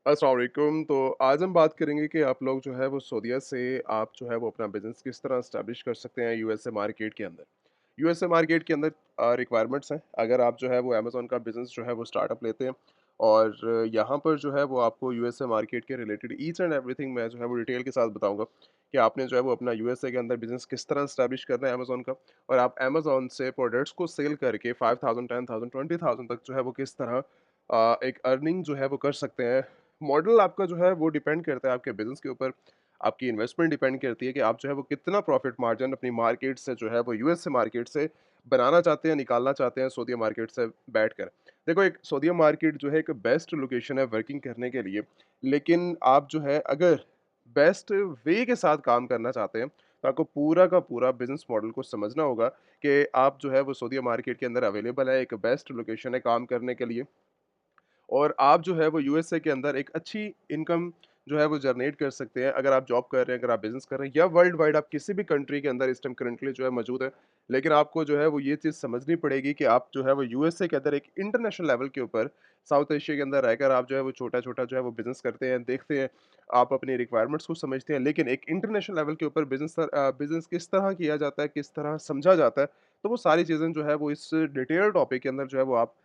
अस्सलाम वालेकुम। तो आज हम बात करेंगे कि आप लोग जो है वो सऊदीया से आप जो है वो अपना बिज़नेस किस तरह एस्टैब्लिश कर सकते हैं यूएसए मार्केट के अंदर। यूएसए मार्केट के अंदर रिक्वायरमेंट्स हैं। अगर आप जो है वो अमेज़न का बिज़नेस जो है वो स्टार्टअप लेते हैं और यहाँ पर जो है वो आपको यूएसए मार्केट के रिलेटेड ईच एंड एवरीथिंग मैं जो है वो डिटेल के साथ बताऊँगा कि आपने जो है वो अपना यूएसए के अंदर बिज़नेस किस तरह एस्टैब्लिश करना है अमेज़न का, और आप अमेज़न से प्रोडक्ट्स को सेल करके 5000, 10,000, 20,000 तक जो है वो किस तरह एक अर्निंग जो है वो कर सकते हैं। मॉडल आपका जो है वो डिपेंड करता है आपके बिज़नेस के ऊपर, आपकी इन्वेस्टमेंट डिपेंड करती है कि आप जो है वो कितना प्रॉफ़िट मार्जिन अपनी मार्केट से जो है वो यूएसए मार्केट से बनाना चाहते हैं, निकालना चाहते हैं सऊदीया मार्केट से बैठकर। देखो, एक सऊदीया मार्केट जो है एक बेस्ट लोकेशन है वर्किंग करने के लिए, लेकिन आप जो है अगर बेस्ट वे के साथ काम करना चाहते हैं, तो आपको पूरा का पूरा बिज़नेस मॉडल को समझना होगा कि आप जो है वो सऊदीया मार्केट के अंदर अवेलेबल है, एक बेस्ट लोकेशन है काम करने के लिए। और आप जो है वो यूएसए के अंदर एक अच्छी इनकम जो है वो जनरेट कर सकते हैं अगर आप जॉब कर रहे हैं, अगर आप बिज़नेस कर रहे हैं, या वर्ल्ड वाइड आप किसी भी कंट्री के अंदर इस टाइम करंटली जो है मौजूद है। लेकिन आपको जो है वो ये चीज़ समझनी पड़ेगी कि आप जो है वो यूएसए के अंदर एक इंटरनेशनल लेवल के ऊपर साउथ एशिया के अंदर रहकर आप जो है वो छोटा-छोटा जो है वो बिज़नेस करते हैं, देखते हैं, आप अपनी रिक्वायरमेंट्स को समझते हैं। लेकिन एक इंटरनेशनल लेवल के ऊपर बिज़नेस किस तरह किया जाता है, किस तरह समझा जाता है, तो वो सारी चीज़ें जो है वो इस डिटेल टॉपिक के अंदर जो है वो आप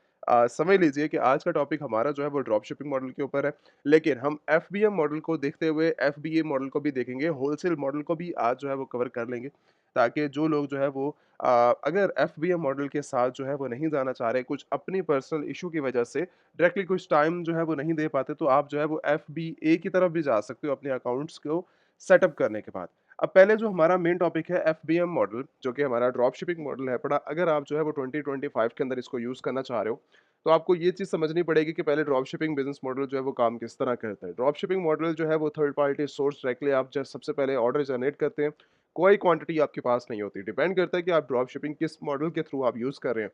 समझ लीजिए कि आज का टॉपिक हमारा जो है वो ड्रॉप शिपिंग मॉडल के ऊपर है। लेकिन हम एफबीएम मॉडल को देखते हुए एफबीए मॉडल को भी देखेंगे, होलसेल मॉडल को भी आज जो है वो कवर कर लेंगे। ताकि जो लोग जो है वो अगर एफबीएम मॉडल के साथ जो है वो नहीं जाना चाह रहे, कुछ अपनी पर्सनल इश्यू की वजह से डायरेक्टली कुछ टाइम जो है वो नहीं दे पाते, तो आप जो है वो एफबीए की तरफ भी जा सकते हो अपने अकाउंट्स को सेटअप करने के बाद। अब पहले जो हमारा मेन टॉपिक है एफबीएम मॉडल, जो कि हमारा ड्रॉप शिपिंग मॉडल है, बड़ा अगर आप जो है वो 2025 के अंदर इसको यूज़ करना चाह रहे हो, तो आपको ये चीज़ समझनी पड़ेगी कि पहले ड्रॉप शिपिंग बिज़नेस मॉडल जो है वो काम किस तरह करता है। ड्रॉप शिपिंग मॉडल जो है वो थर्ड पार्टी सोर्स डायरेक्टली आप जब सबसे पहले ऑर्डर जनरेट करते हैं, कोई क्वांटिटी आपके पास नहीं होती। डिपेंड करता है कि आप ड्रॉप शिपिंग किस मॉडल के थ्रू आप यूज़ कर रहे हैं।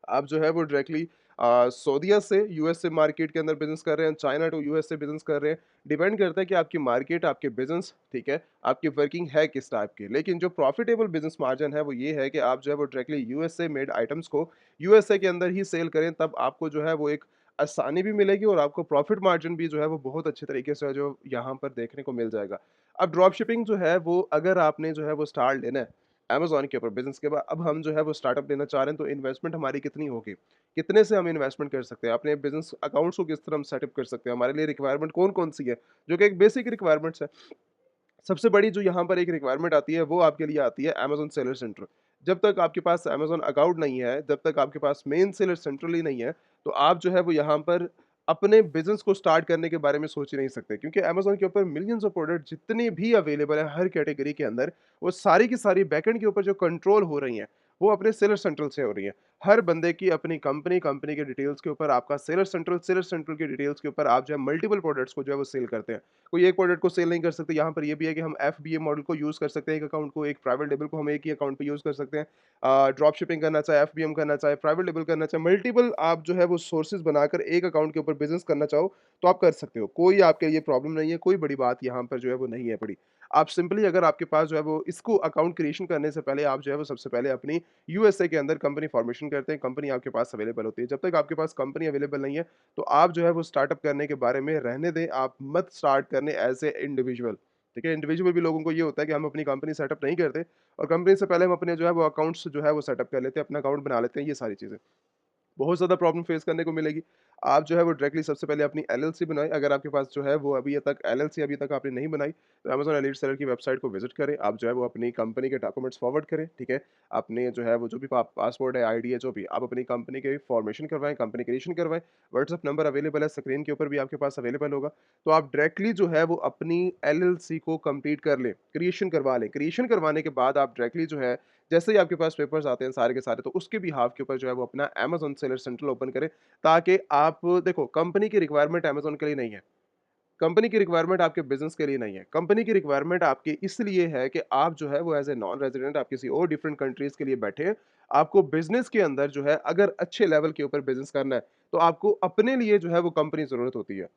आप जो है वो डायरेक्टली सऊदीया से यूएसए मार्केट के अंदर बिज़नेस कर रहे हैं, चाइना टू यूएसए बिज़नेस कर रहे हैं। डिपेंड करता है कि आपकी मार्केट, आपके बिज़नेस, ठीक है, आपकी वर्किंग है किस टाइप की। लेकिन जो प्रॉफिटेबल बिज़नेस मार्जिन है वो ये है कि आप जो है वो डायरेक्टली यूएसए मेड आइटम्स को यूएसए के अंदर ही सेल करें, तब आपको जो है वो एक आसानी भी मिलेगी और आपको प्रॉफिट मार्जिन भी जो है वो बहुत अच्छे तरीके से जो यहाँ पर देखने को मिल जाएगा। अब ड्रॉप शिपिंग जो है वो अगर आपने जो है वो स्टार्ट लेना है अमेज़न के ऊपर बिज़नेस के बाद, अब हम जो है वो स्टार्टअप लेना चाह रहे हैं, तो इन्वेस्टमेंट हमारी कितनी होगी? कितने से हम इन्वेस्टमेंट कर सकते हैं? अपने बिज़नेस अकाउंट्स को किस तरह हम सेटअप कर सकते हैं? हमारे लिए रिक्वायरमेंट कौन-कौन सी है? जो कि एक बेसिक रिक्वायरमेंट्स है। सबसे बड़ी जो यहाँ पर एक रिक्वायरमेंट आती है, वो आपके लिए आती है अमेज़न सेलर सेंटर। जब तक आपके पास अमेज़न अकाउंट नहीं है, जब तक आपके पास मेन सेलर सेंट्रल ही नहीं है, तो आप जो है वो यहाँ पर अपने बिज़नेस को स्टार्ट करने के बारे में सोच ही नहीं सकते, क्योंकि अमेज़न के ऊपर मिलियंस ऑफ प्रोडक्ट जितने भी अवेलेबल हैं हर कैटेगरी के अंदर, वो सारी की सारी बैकएंड के ऊपर जो कंट्रोल हो रही हैं, वो अपने सेलर सेंट्रल से हो रही हैं। हर बंदे की अपनी कंपनी, कंपनी के डिटेल्स के ऊपर आपका सेलर सेंट्रल की डिटेल्स के ऊपर आप जो है मल्टीपल प्रोडक्ट्स को जो है वो सेल करते हैं। कोई एक प्रोडक्ट को सेल नहीं कर सकते। यहाँ पर ये भी है कि हम एफबीए मॉडल को यूज़ कर सकते हैं, एक अकाउंट को, एक प्राइवेट लेबल को हम एक ही अकाउंट पे यूज़ कर सकते हैं। ड्रॉप शिपिंग करना चाहे, एफबीएम करना चाहे, प्राइवेट लेबल करना चाहे, मल्टीपल आप जो है वो सोर्सेज़ बनाकर एक अकाउंट के ऊपर बिज़नेस करना चाहो, तो आप कर सकते हो। कोई आपके लिए प्रॉब्लम नहीं है, कोई बड़ी बात यहाँ पर जो है वो नहीं है बड़ी। आप सिंपली अगर आपके पास जो है वो इसको अकाउंट क्रिएशन करने से पहले आप जो है वो सबसे पहले अपनी यूएसए के अंदर कंपनी फॉर्मेशन करते हैं, कंपनी आपके पास अवेलेबल होती है। जब तक आपके पास कंपनी अवेलेबल नहीं है, तो आप जो है वो स्टार्टअप करने के बारे में रहने दें, आप मत स्टार्ट करने एज़ ए इंडिविजुअल, ठीक है? इंडिविजुअल भी लोगों को ये होता है कि हम अपनी कंपनी सेटअप नहीं करते और कंपनी से पहले हम अपने जो है वो अकाउंट्स जो है वो सेटअप कर लेते हैं, अपना अकाउंट बना लेते हैं, ये सारी चीज़ें। बहुत ज़्यादा प्रॉब्लम फेस करने को मिलेगी। आप जो है वो डायरेक्टली सबसे पहले अपनी एलएलसी बनाएँ, अगर आपके पास जो है वो अभी तक आपने नहीं बनाई, तो अमेज़न एलीट सेलर की वेबसाइट को विज़िट करें। आप जो है वो अपनी कंपनी के डॉक्यूमेंट्स फॉरवर्ड करें, ठीक है? अपने जो है वो जो भी पासपोर्ट है, आईडी है, जो भी, आप अपनी कंपनी के फॉर्मेशन करवाएँ, कंपनी क्रिएशन करवाएँ। व्हाट्सएप नंबर अवेलेबल है, स्क्रीन के ऊपर भी आपके पास अवेलेबल होगा। तो आप डायरेक्टली जो है वो अपनी एलएलसी को कंप्लीट कर लें, क्रिएशन करवा लें। क्रिएशन करवाने के बाद आप डायरेक्टली जो है, जैसे ही आपके पास पेपर्स आते हैं सारे के सारे, तो उसके बिहाफ़ के ऊपर जो है वो अपना अमेज़न सेलर सेंट्रल ओपन करें, ताकि आप देखो, कंपनी की रिक्वायरमेंट अमेज़न के लिए नहीं है। कंपनी की रिक्वायरमेंट आपके बिज़नेस के लिए नहीं है। कंपनी की रिक्वायरमेंट आपकी इसलिए है कि आप जो है वो एज़ ए नॉन रेज़िडेंट आप किसी और डिफरेंट कंट्रीज़ के लिए बैठे हैं। आपको बिज़नेस के अंदर जो है अगर अच्छे लेवल के ऊपर बिज़नेस करना है, तो आपको अपने लिए जो है वो कंपनी ज़रूरत होती है।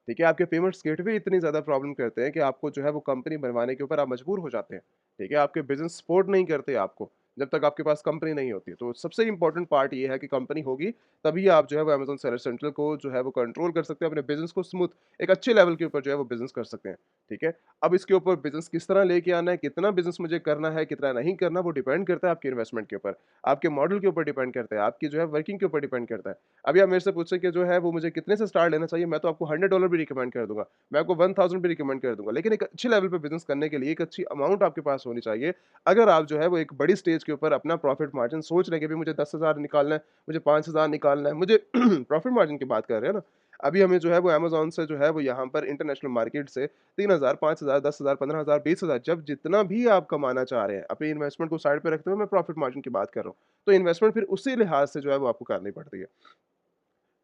ठीक है? आपके पेमेंट्स गेटवे इतनी ज़्यादा प्रॉब्लम करते हैं कि आपको जो है वो कंपनी बनवाने के ऊपर आप मजबूर हो जाते हैं। ठीक है? आपके बिज़नेस सपोर्ट नहीं करते आपको। जब तक आपके पास कंपनी नहीं होती है। तो सबसे इम्पोर्टेंट पार्ट ये है कि कंपनी होगी, तभी आप जो है वो अमेज़न सेलर सेंट्रल को जो है वो कंट्रोल कर सकते हैं, अपने बिज़नेस को स्मूथ एक अच्छे लेवल के ऊपर जो है वो बिज़नेस कर सकते हैं, ठीक है? अब इसके ऊपर बिज़नेस किस तरह लेके आना है, कितना बिज़नेस मुझे करना है, कितना नहीं करना, वो डिपेंड करता है आपके इन्वेस्टमेंट के ऊपर, आपके मॉडल के ऊपर डिपेंड करता है, आपकी जो है वर्किंग के ऊपर डिपेंड करता है। अभी आप मेरे से पूछें कि जो है वो मुझे कितने से स्टार्ट लेना चाहिए, मैं तो आपको $100 भी रिकमेंड कर दूँगा, मैं आपको 1000 भी रिकमेंड कर दूँगा। लेकिन एक अच्छे लेवल पे बिज़नेस करने के लिए एक अच्छी अमाउंट आपके पास होनी चाहिए। अगर आप जो है वो एक बड़ी स्टेज के ऊपर अपना प्रॉफिट मार्जिन सोच रहे हैं कि भई मुझे 10,000 निकालना है, मुझे 5,000 निकालना है, मुझे प्रॉफिट मार्जिन की बात कर रहे हैं ना। अभी हमें जो है वो अमेज़न से जो है वो यहाँ पर इंटरनेशनल मार्केट से 3,000, 5,000, 10,000, 15,000, 20,000 जब जितना भी आप कमाना चाह रहे हैं, अपनी इन्वेस्टमेंट को साइड पे रखते हुए मैं प्रॉफिट मार्जिन की बात कर रहा हूँ। तो इन्वेस्टमेंट फिर उसी लिहाज से जो है वो आपको करनी पड़ती है।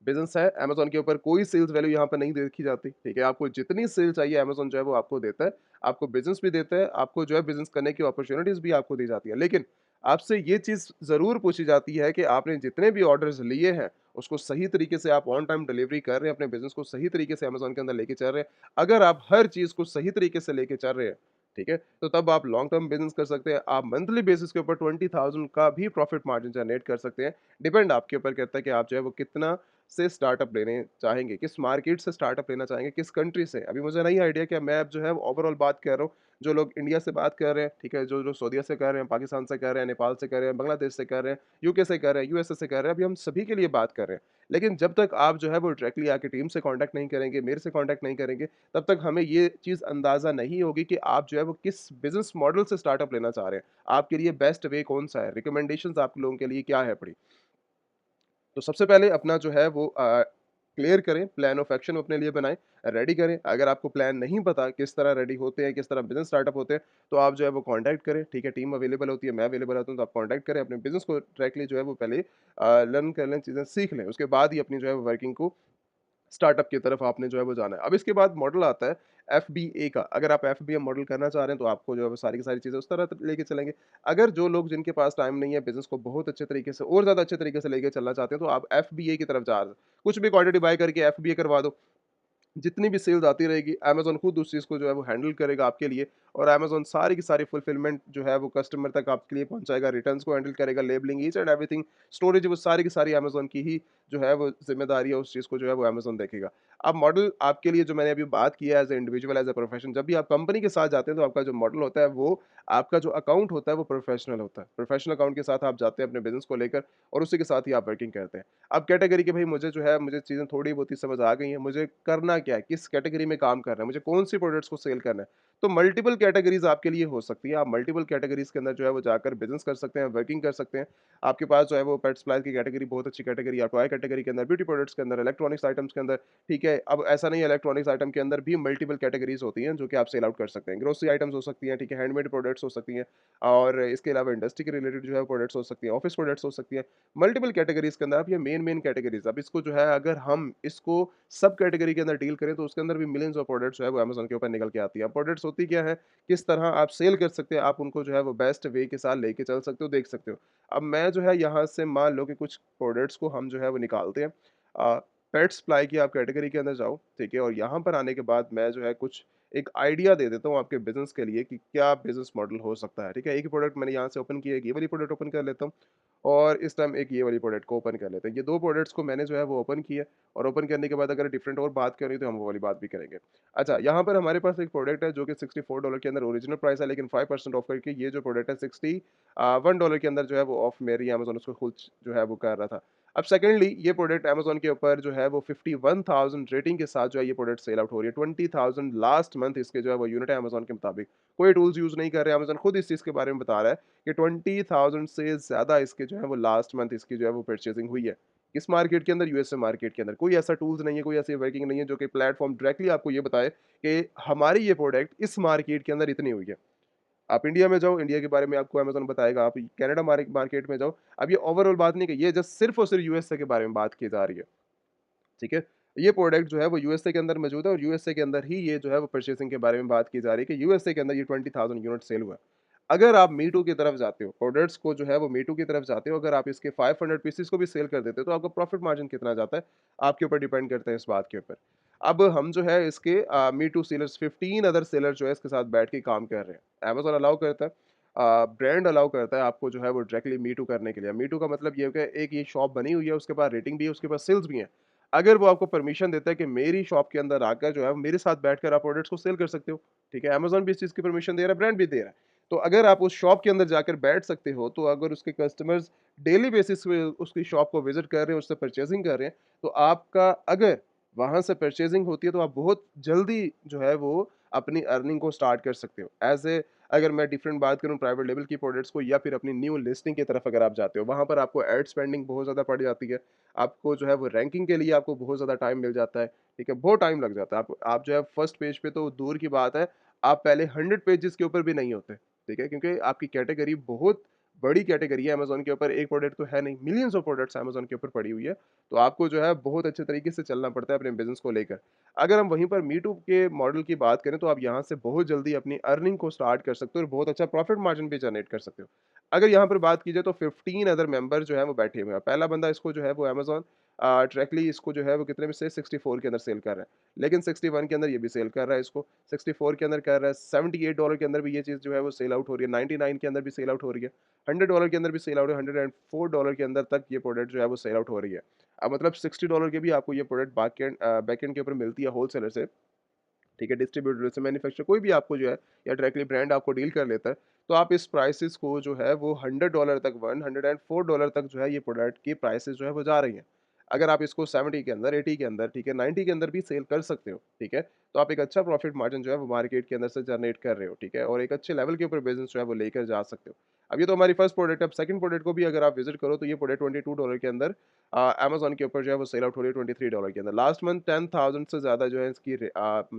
बिज़नेस है, अमेज़न के ऊपर कोई सेल्स वैल्यू यहाँ पर नहीं देखी जाती, ठीक है? आपको जितनी सेल चाहिए अमेज़न जो है वो आपको देता है, आपको बिज़नेस भी देता है, आपको जो है बिज़नेस करने की अपॉर्च्युनिटीज़ भी आपको दी जाती है। लेकिन आपसे ये चीज़ ज़रूर पूछी जाती है कि आपने जितने भी ऑर्डर्स लिए हैं, उसको सही तरीके से आप ऑन टाइम डिलीवरी कर रहे हैं, अपने बिज़नेस को सही तरीके से अमेज़न के अंदर लेके चल रहे हैं। अगर आप हर चीज़ को सही तरीके से लेके चल रहे हैं, ठीक है? तो तब आप लॉन्ग टर्म बिज़नेस कर सकते हैं। आप मंथली बेसिस के ऊपर 20,000 का भी प्रॉफिट मार्जिन जनरेट कर सकते हैं। डिपेंड आपके ऊपर करता है कि आप जो है वो कितना से स्टार्टअप लेने चाहेंगे, किस मार्केट से स्टार्टअप लेना चाहेंगे, किस कंट्री से? अभी मुझे नहीं आइडिया कि मैं अब जो है ओवरऑल बात कर रहा हूँ, जो लोग इंडिया से बात कर रहे हैं, ठीक है? जो लोग सऊदीया से कर रहे हैं, पाकिस्तान से कर रहे हैं, नेपाल से कर रहे हैं, बांग्लादेश से कर रहे हैं, यूके से कर रहे हैं, यूएसए से कर रहे हैं, अभी हम सभी के लिए बात कर रहे हैं। लेकिन जब तक आप जो है वो डायरेक्टली आके टीम से कॉन्टैक्ट नहीं करेंगे, मेरे से कॉन्टैक्ट नहीं करेंगे, तब तक हमें ये चीज़ अंदाज़ा नहीं होगी कि आप जो है वो किस बिज़नेस मॉडल से स्टार्टअप लेना चाह रहे हैं। आपके लिए बेस्ट वे कौन-सा है? रिकमेंडेशंस आप लोगों के लिए क्या है बड़ी? तो सबसे पहले अपना जो है वो क्लियर करें, प्लान ऑफ एक्शन अपने लिए बनाएँ, रेडी करें। अगर आपको प्लान नहीं पता किस तरह रेडी होते हैं, किस तरह बिज़नेस स्टार्टअप होते हैं, तो आप जो है वो कॉन्टैक्ट करें, ठीक है? टीम अवेलेबल होती है, मैं अवेलेबल होता हूँ, तो आप कॉन्टैक्ट करें, अपने बिज़नेस को डायरेक्टली जो है वो पहले लर्न कर लें, चीज़ें सीख लें। उसके बाद ही अपनी जो है वो वर्किंग को स्टार्टअप की तरफ आपने जो है वो जाना है। अब इसके बाद मॉडल आता है एफबीए का। अगर आप एफबीए मॉडल करना चाह रहे हैं तो आपको जो है वो सारी की सारी चीज़ें उस तरह लेके चलेंगे। अगर जो लोग जिनके पास टाइम नहीं है बिज़नेस को बहुत अच्छे तरीके से और ज़्यादा अच्छे तरीके से लेके चलना चाहते हैं तो आप एफबीए की तरफ जा रहे हैं। कुछ भी क्वांटिटी बाय करके एफबीए करवा दो। जितनी भी सेल्स आती रहेगी, अमेज़न खुद उस चीज़ को जो है वो हैंडल करेगा आपके लिए और अमेज़न सारी की सारी फुलफिलमेंट जो है वो कस्टमर तक आपके लिए पहुँचाएगा, रिटर्न्स को हैंडल करेगा, labelling each and everything, storage वो सारी की सारी अमेज़न की ही जो है वो ज़िम्मेदारी है, उस चीज़ को जो है वो अमेज़न देखेगा। अब मॉडल आपके लिए जो मैंने अभी बात की है as a individual, as a profession, जब भी आप कंपनी के साथ जाते हैं तो आपका जो मॉडल होता है वो आपका जो अकाउंट होता है वो प्रोफेशनल होता है। प्रोफेशनल अकाउंट के साथ आप जाते हैं अपने बिज़नेस को लेकर और उसी के साथ ही आप वर्किंग करते हैं। अब कैटेगरी के भाई मुझे जो है मुझे चीज़ें थोड़ी बहुत ही समझ आ गई हैं, मुझे करना क्या है, किस कैटेगरी में काम करना है, मुझे कौन-सी प्रोडक्ट्स को सेल करना है। तो मल्टीपल कैटेगरीज़ आपके लिए हो सकती है, आप मल्टीपल कैटेगरीज़ के अंदर जो है वो जाकर बिज़नेस कर सकते हैं, वर्किंग कर सकते हैं। आपके पास जो है वो पेट सप्लाई की कैटेगरी बहुत अच्छी कैटेगरी है, टॉय कैटेगरी के अंदर, ब्यूटी प्रोडक्ट्स के अंदर, इलेक्ट्रॉनिक्स आइटम्स के अंदर, ठीक है। अब ऐसा नहीं है, इलेक्ट्रॉनिक्स आइटम के अंदर भी मल्टीपल कैटेगरीज़ होती हैं जो कि आप सेल आउट कर सकते हैं। ग्रोसरी आइटम्स हो सकती हैं, ठीक है, हैंडमेड प्रोडक्ट्स हो सकती हैं और इसके अलावा इंडस्ट्री के रिलेटेड जो है प्रोडक्ट्स हो सकती हैं, ऑफिस प्रोडक्ट्स हो सकती हैं। मल्टीपल कैटेगरीज़ के अंदर आप ये मेन कैटेगरीज़, अब इसको जो है अगर हम इसको सब कैटेगरी के अंदर डील करें तो उसके अंदर भी मिलियंस ऑफ प्रोडक्ट्स जो है वो अमेज़न के ऊपर निकल के आती है। अब प्रोडक्ट्स होती क्या है, किस तरह आप सेल कर सकते हैं, आप उनको जो है वो बेस्ट वे के साथ लेके चल सकते हो, देख सकते हो। अब मैं जो है यहाँ से मान लो कि कुछ प्रोडक्ट्स को हम जो है वो निकालते हैं। पेट सप्लाई की आप कैटेगरी के अंदर जाओ, ठीक है? और यहाँ पर आने के बाद मैं जो है कुछ एक आइडिया दे देता हूँ आपके बिज़नेस के लिए कि क्या बिज़नेस मॉडल हो सकता है, ठीक है? एक ही प्रोडक्ट मैंने यहाँ से ओपन किया, एक ये वाली प्रोडक्ट ओपन कर लेता हूँ और इस टाइम एक ये वाली प्रोडक्ट को ओपन कर लेते हैं। ये 2 प्रोडक्ट्स को मैंने जो है वो ओपन किया और ओपन करने के बाद अगर डिफरेंट और बात करें तो हम वो वाली बात भी करेंगे। अच्छा, यहाँ पर हमारे पास एक प्रोडक्ट है जो कि $64 के अंदर ओरिजिनल प्राइस है, लेकिन 5% ऑफ करके ये जो प्रोडक्ट है $61 के अंदर जो है वो ऑफ मेरी अमेज़न उसको खुद जो है वो कर रहा था। अब सेकंडली ये प्रोडक्ट अमेज़न के ऊपर जो है वो 51,000 रेटिंग के साथ जो है ये प्रोडक्ट सेल आउट हो रही है। 20,000 लास्ट मंथ इसके जो है वो यूनिट है अमेज़न के मुताबिक। कोई टूल्स यूज़ नहीं कर रहे हैं, अमेज़न खुद इस चीज़ के बारे में बता रहा है कि 20,000 से ज़्यादा इसके जो है वो लास्ट मंथ इसकी जो है वो परचेज़िंग हुई है। किस मार्केट के अंदर? यूएसए मार्केट के अंदर। कोई ऐसा टूल्स नहीं है, कोई ऐसी वर्किंग नहीं है जो कि प्लेटफ़ॉर्म डायरेक्टली आपको ये बताए कि हमारी ये प्रोडक्ट इस मार्केट के अंदर इतनी हुई है। आप इंडिया में जाओ, इंडिया के बारे में आपको अमेज़न बताएगा, आप कनाडा मार्केट में जाओ, अब ये ओवरऑल बात नहीं कि ये जस्ट सिर्फ़ और सिर्फ़ यूएसए के बारे में बात की जा रही है, ठीक है? ये प्रोडक्ट जो है वो यूएसए के अंदर मौजूद है और यूएसए के अंदर ही ये जो है वो परचेज़िंग के बारे में बात की जा रही है कि यूएसए के अंदर ये 20,000 यूनिट सेल हुआ है। अगर आप मी टू की तरफ जाते हो, प्रोडक्ट्स को जो है वो मी टू की तरफ जाते हो, अगर आप इसके 500 पीसेस को भी सेल कर देते हो, तो आपका प्रॉफ़िट मार्जिन कितना जाता है, आपके ऊपर डिपेंड करता है इस बात के ऊपर। अब हम जो है इसके me too sellers 15 other seller जो है इसके साथ बैठ के काम कर रहे हैं। अमेज़न अलाउ करता है। ब्रांड अलाउ करता है आपको जो है वो डायरेक्टली मी टू करने के लिए। मी टू का मतलब ये है कि एक ये शॉप बनी हुई है, उसके पास रेटिंग भी है, उसके पास सेल्स भी हैं। अगर वो आपको परमिशन देता है कि मेरी शॉप के अंदर आकर जो है मेरे साथ बैठकर आप प्रोडक्ट्स को सेल कर सकते हो, ठीक है? अमेज़न भी इस चीज़ की परमिशन दे रहा है, ब्रांड भी दे रहा है। तो अगर आप उस शॉप के अंदर जाकर बैठ सकते हो, तो अगर उसके कस्टमर्स डेली बेसिस पे उसकी शॉप को विज़िट कर रहे हैं, उससे परचेज़िंग कर रहे हैं, तो आपका अगर वहाँ से परचेज़िंग होती है तो आप बहुत जल्दी जो है वो अपनी अर्निंग को स्टार्ट कर सकते हो। ऐज़ ए अगर मैं डिफरेंट बात करूँ प्राइवेट लेवल की प्रोडक्ट्स को या फिर अपनी न्यू लिस्टिंग की तरफ अगर आप जाते हो, वहाँ पर आपको एड स्पेंडिंग बहुत ज़्यादा पड़ जाती है। आपको जो है वो रैंकिंग के लिए आपको बहुत ज़्यादा टाइम मिल जाता है, ठीक है? बहुत टाइम लग जाता है। आप जो है फर्स्ट पेज पे तो दूर की बात है, आप पहले 100 पेजेज़ के ऊपर भी नहीं होते, ठीक है? क्योंकि आपकी कैटेगरी बहुत बड़ी कैटेगरी है अमेज़न के ऊपर, एक प्रोडक्ट तो है नहीं, मिलियंस ऑफ प्रोडक्ट्स अमेज़न के ऊपर पड़ी हुई है। तो आपको जो है बहुत अच्छे तरीके से चलना पड़ता है अपने बिज़नेस को लेकर। अगर हम वहीं पर मी टू के मॉडल की बात करें तो आप यहाँ से बहुत जल्दी अपनी अर्निंग को स्टार्ट कर सकते हो और बहुत अच्छा प्रॉफिट मार्जिन भी जनरेट कर सकते हो। अगर यहाँ पर बात की जाए तो 15 अदर मेंबर जो है वो बैठे हुए हैं। पहला बंदा इसको जो है वो अमेज़न डायरेक्टली इसको जो है वो कितने में से 64 के अंदर सेल कर रहा है। लेकिन 61 के अंदर ये भी सेल कर रहा है इसको, 64 के अंदर कर रहा है, $78 के अंदर भी ये चीज़ जो है वो सेल आउट हो रही है, 99 के अंदर भी सेल आउट हो रही है, $100 के अंदर भी सेल आउट है, $104 के अंदर तक ये प्रोडक्ट जो है वो सेल आउट हो रही है। मतलब $60 के भी आपको ये प्रोडक्ट बैकएंड के ऊपर मिलती है होलसेलर से, ठीक है? डिस्ट्रीब्यूटर से, मैन्युफैक्चरर कोई भी आपको जो है या डायरेक्टली ब्रांड आपको डील कर लेता है, तो आप इस प्राइसेज़ को जो है वो $100 तक, $104 तक जो है ये प्रोडक्ट की प्राइसेज़ जो है वो जा रही हैं। अगर आप इसको 70 के अंदर, 80 के अंदर, ठीक है, 90 के अंदर भी सेल कर सकते हो, ठीक है? तो आप एक अच्छा प्रॉफिट मार्जिन जो है वो मार्केट के अंदर से जनरेट कर रहे हो, ठीक है? और एक अच्छे लेवल के ऊपर बिज़नेस जो है वो लेकर जा सकते हो। अब ये तो हमारी फर्स्ट प्रोडक्ट है, अब सेकंड प्रोडक्ट को भी अगर आप विज़िट करो तो ये प्रोडक्ट $22 के अंदर अमेज़न के ऊपर जो है वो सेल आउट हो रही है $23 के अंदर। लास्ट मंथ 10,000 से ज़्यादा जो है इसकी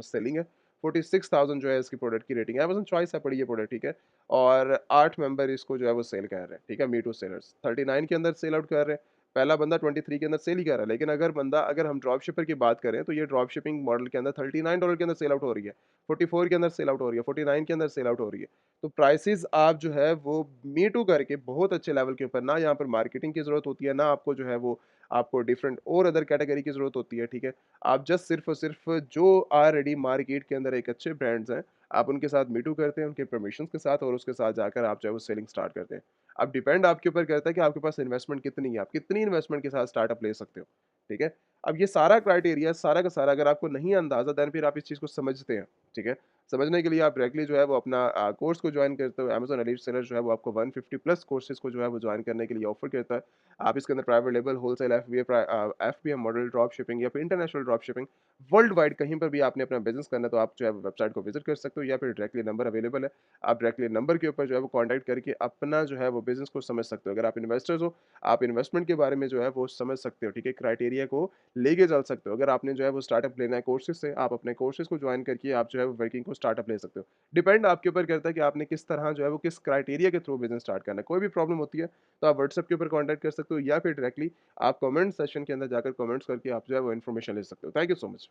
सेलिंग है। 46,000 जो है इसकी प्रोडक्ट की रेटिंग है। अमेज़न चॉइस है पड़ी ये प्रोडक्ट, ठीक है? और 8 मेंबर इसको जो है वो सेल कर रहे हैं, ठीक है? मी टू सेलर्स 39 के अंदर सेल आउट कर रहे हैं। पहला बंदा 23 के अंदर सेल ही कर रहा है। लेकिन अगर हम ड्रॉप शिपर की बात करें तो ये ड्रॉप शिपिंग मॉडल के अंदर $39 के अंदर सेल आउट हो रही है, 44 के अंदर सेल आउट हो रही है, 49 के अंदर सेल आउट हो रही है। तो प्राइसेज़ आप जो है वो मी टू करके बहुत अच्छे लेवल के ऊपर, ना यहाँ पर मार्केटिंग की ज़रूरत होती है, ना आपको जो है वो आपको डिफरेंट और अदर कैटेगरी की ज़रूरत होती है, ठीक है? आप जस्ट सिर्फ़ और सिर्फ़ जो ऑलरेडी मार्केट के अंदर एक अच्छे ब्रांड्स हैं, आप उनके साथ मी टू करते हैं, उनके परमिशंस के साथ, और उसके साथ जाकर आप जो है वो सेलिंग स्टार्ट करते हैं। अब डिपेंड आपके ऊपर करता है कि आपके पास इन्वेस्टमेंट कितनी है, आप कितनी इन्वेस्टमेंट के साथ स्टार्टअप ले सकते हो, ठीक है? अब ये सारा क्राइटेरिया सारा का सारा अगर आपको नहीं अंदाज़ा, देन फिर आप इस चीज़ को समझते हैं, ठीक है? समझने के लिए आप डायरेक्टली जो है वो अपना कोर्स को जॉइन करते हो। अमेज़न एलीट सेलर जो है वो आपको 150 प्लस कोर्सेज़ को जो है वो जॉइन करने के लिए ऑफ़र करता है। आप इसके अंदर private label, wholesale, FBA model drop shipping या फिर international drop shipping world wide कहीं पर भी आपने अपना बिज़नेस करना है तो आप जो है वेबसाइट को विज़िट कर सकते हो, या फिर डायरेक्टली नंबर अवेलेबल है। आप डायरेक्टली नंबर के ऊपर जो है वो कॉन्टैक्ट करके अपना जो है वो बिज़नेस को समझ सकते हो। अगर आप इन्वेस्टर्स हो, आप इन्वेस्टमेंट के बारे में जो है वो समझ सकते हो, ठीक है? क्राइटेरिया को लेके चल सकते हो। अगर आपने जो है वो स्टार्टअप लेना है कोर्सेज़ से, आप अपने कोर्सेज़ को जॉइन करके आप जो है वो वर्किंग को स्टार्टअप ले सकते हो। डिपेंड आपके ऊपर करता है कि आपने किस तरह जो है वो किस क्राइटेरिया के थ्रू बिज़नेस स्टार्ट करना है। कोई भी प्रॉब्लम होती है तो आप व्हाट्सएप के ऊपर कॉन्टैक्ट कर सकते हो, या फिर डायरेक्टली आप कमेंट सेशन के अंदर जाकर कमेंट्स करके आप जो है वो इन्फॉर्मेशन ले सकते हो। Thank you so much.